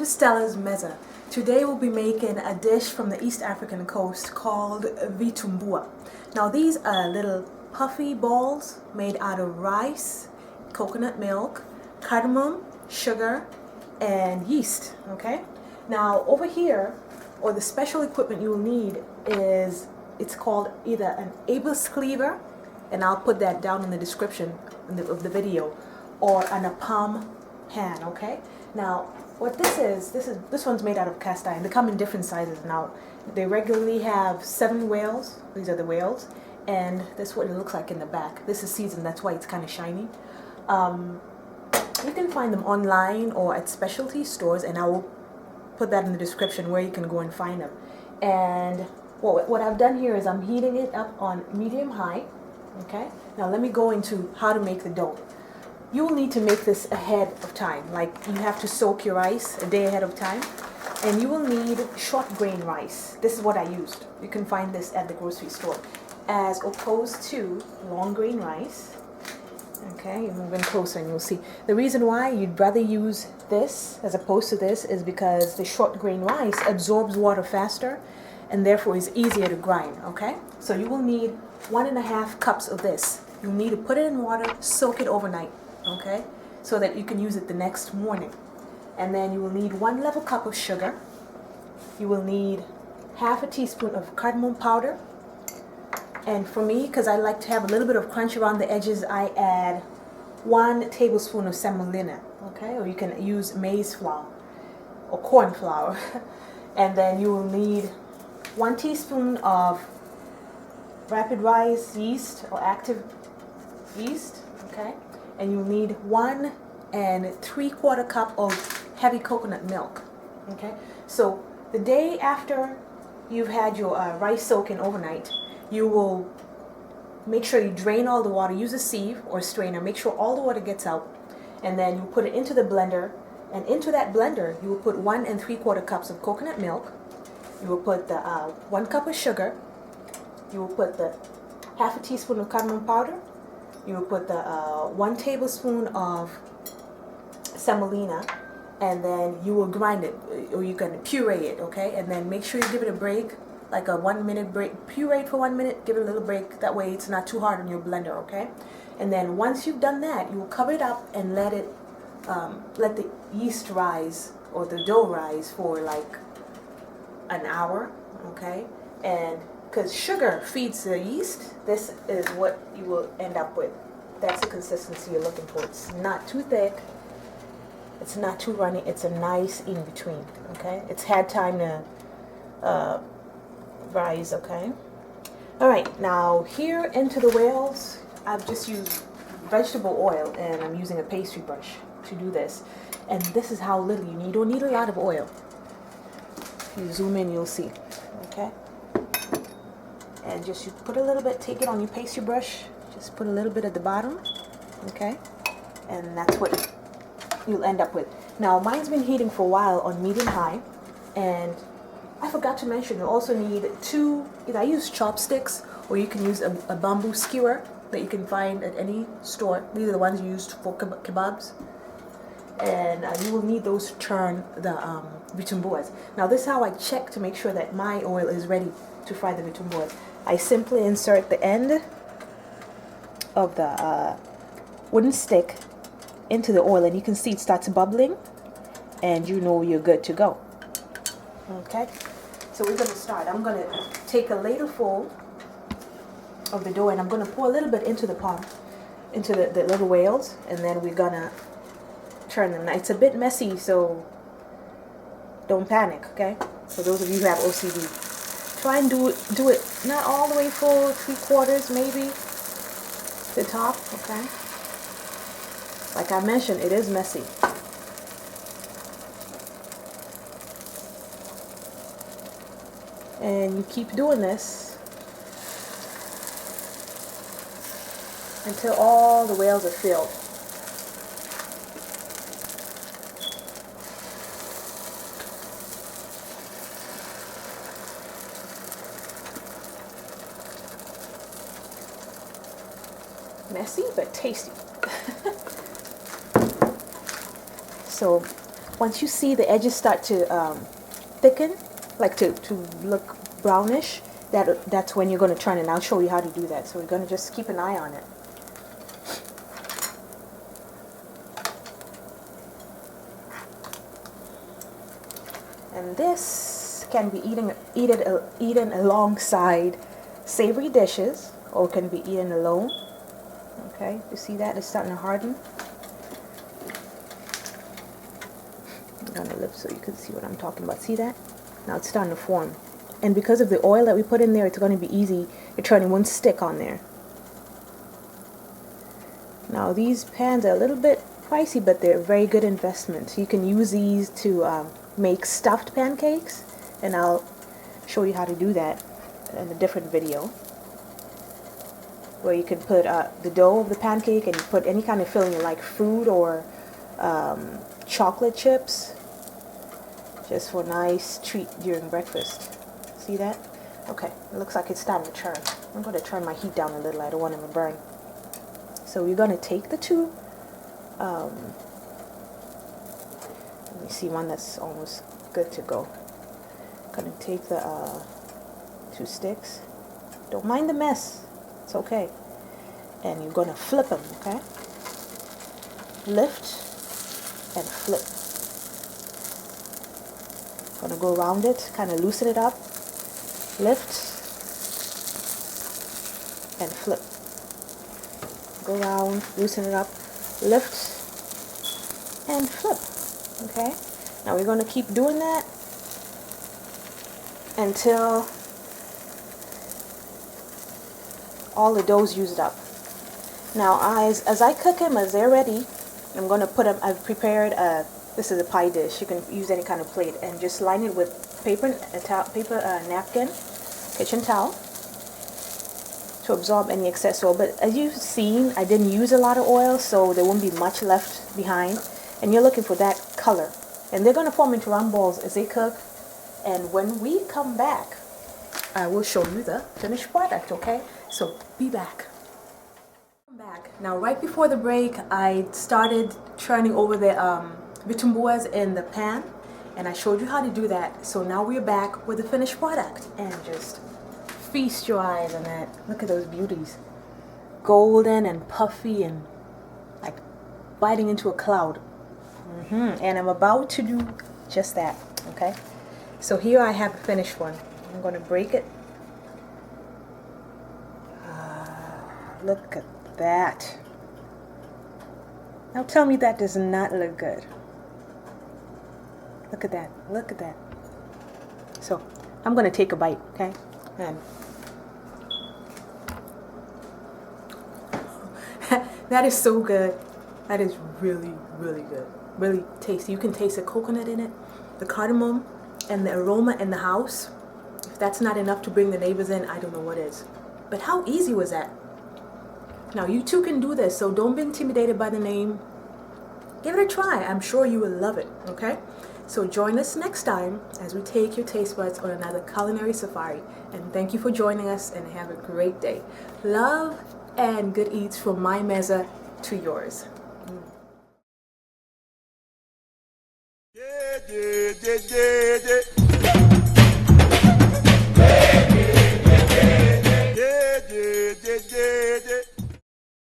to Stella's Meza. Today we'll be making a dish from the East African coast called Vitumbua. Now these are little puffy balls made out of rice, coconut milk, cardamom, sugar, and yeast. Okay. Now over here, or the special equipment you will need is, it's called either an Abel's cleaver, and I'll put that down in the description of the video, or an palm pan. Okay. Now what this one's made out of cast iron. They come in different sizes. Now they regularly have 7 whales. These are the whales, and this is what it looks like in the back. This is seasoned, that's why it's kind of shiny. You can find them online or at specialty stores, and I will put that in the description where you can go and find them. And what I've done here is I'm heating it up on medium high. Okay. Now let me go into how to make the dough. You will need to make this ahead of time. Like, you have to soak your rice a day ahead of time. And you will need short grain rice. This is what I used. You can find this at the grocery store, as opposed to long grain rice. Okay, you move in closer and you'll see. The reason why you'd rather use this as opposed to this is because the short grain rice absorbs water faster and therefore is easier to grind. Okay, so you will need 1.5 cups of this. You'll need to put it in water, soak it overnight. Okay, so that you can use it the next morning. And then you will need 1 level cup of sugar. You will need half a teaspoon of cardamom powder. And for me, because I like to have a little bit of crunch around the edges, I add 1 tablespoon of semolina. Okay, or you can use maize flour or corn flour. And then you will need 1 teaspoon of rapid rise yeast or active yeast. Okay. And you'll need 1 3/4 cup of heavy coconut milk. Okay, so the day after you've had your rice soaking overnight, you will make sure you drain all the water. Use a sieve or strainer. Make sure all the water gets out, and then you put it into the blender. And into that blender, you will put 1 3/4 cups of coconut milk. You will put the 1 cup of sugar. You will put the half a teaspoon of cardamom powder. You will put the 1 tablespoon of semolina, and then you will grind it, or you can puree it. Okay, and then make sure you give it a break, like a 1-minute break. Puree it for 1 minute, give it a little break. That way it's not too hard on your blender. Okay, and then once you've done that, you will cover it up and let it let the yeast rise, or the dough rise, for like an hour. Okay, and because sugar feeds the yeast, this is what you will end up with. That's the consistency you're looking for. It's not too thick. It's not too runny. It's a nice in between. Okay, it's had time to rise. Okay. All right. Now here into the whales, I've just used vegetable oil, and I'm using a pastry brush to do this. And this is how little you need. You don't need a lot of oil. If you zoom in, you'll see. Okay. And just you put a little bit, take it on your pastry brush, just put a little bit at the bottom. Okay, and that's what you'll end up with. Now mine's been heating for a while on medium high, and I forgot to mention you also need 2, either I use chopsticks, or you can use a bamboo skewer that you can find at any store. These are the ones used for kebabs, and you will need those to churn the vitumbuas. Now this is how I check to make sure that my oil is ready to fry the vitumbuas. I simply insert the end of the wooden stick into the oil, and you can see it starts bubbling, and you know you're good to go. Okay, so we're going to start. I'm going to take a ladle full of the dough, and I'm going to pour a little bit into the pot, into the little whales, and then we're going to turn them. Now it's a bit messy, so don't panic. Okay, for those of you who have OCD, try and do it not all the way full, 3/4 maybe, the top. Okay, like I mentioned, it is messy. And you keep doing this until all the whales are filled. Messy but tasty. So once you see the edges start to thicken, like to look brownish, that's when you're going to turn it. And I'll show you how to do that. So we're going to just keep an eye on it. And this can be eaten alongside savory dishes, or can be eaten alone. Okay, you see that? It's starting to harden. Put it on the lip so you can see what I'm talking about. See that? Now it's starting to form. And because of the oil that we put in there, it's going to be easy. You're turning one stick on there. Now these pans are a little bit pricey, but they're a very good investment. You can use these to make stuffed pancakes, and I'll show you how to do that in a different video, where you can put the dough of the pancake and you put any kind of filling you like, fruit or chocolate chips, just for a nice treat during breakfast. See that? Okay, it looks like it's starting to turn. I'm going to turn my heat down a little. I don't want it to burn. So we're going to take the two. Let me see one that's almost good to go. I'm going to take the 2 sticks. Don't mind the mess. It's okay. And you're going to flip them, okay? Lift and flip. Going to go around it, kind of loosen it up. Lift and flip. Go around, loosen it up, lift and flip. Okay? Now we're going to keep doing that until all the dough's used up. Now as I cook them, as they're ready, I'm going to put them, I've prepared this is a pie dish. You can use any kind of plate and just line it with paper napkin, kitchen towel, to absorb any excess oil. But as you've seen, I didn't use a lot of oil, so there won't be much left behind. And you're looking for that color. And they're going to form into round balls as they cook. And when we come back, I will show you the finished product, okay? So be back. I'm back. Now, right before the break, I started churning over the Vitumbuas in the pan, and I showed you how to do that. So now we're back with the finished product, and just feast your eyes on that. Look at those beauties. Golden and puffy and like biting into a cloud. And I'm about to do just that, okay? So here I have a finished one. I'm going to break it. Look at that. Now tell me that does not look good. Look at that. Look at that. So I'm going to take a bite, okay? And that is so good. That is really, really good. Really tasty. You can taste the coconut in it, the cardamom, and the aroma in the house. If that's not enough to bring the neighbors in, I don't know what is. But how easy was that? Now you too can do this, so don't be intimidated by the name. Give it a try. I'm sure you will love it, okay? So join us next time as we take your taste buds on another culinary safari. And thank you for joining us, and have a great day. Love and good eats from my meza to yours. Yeah.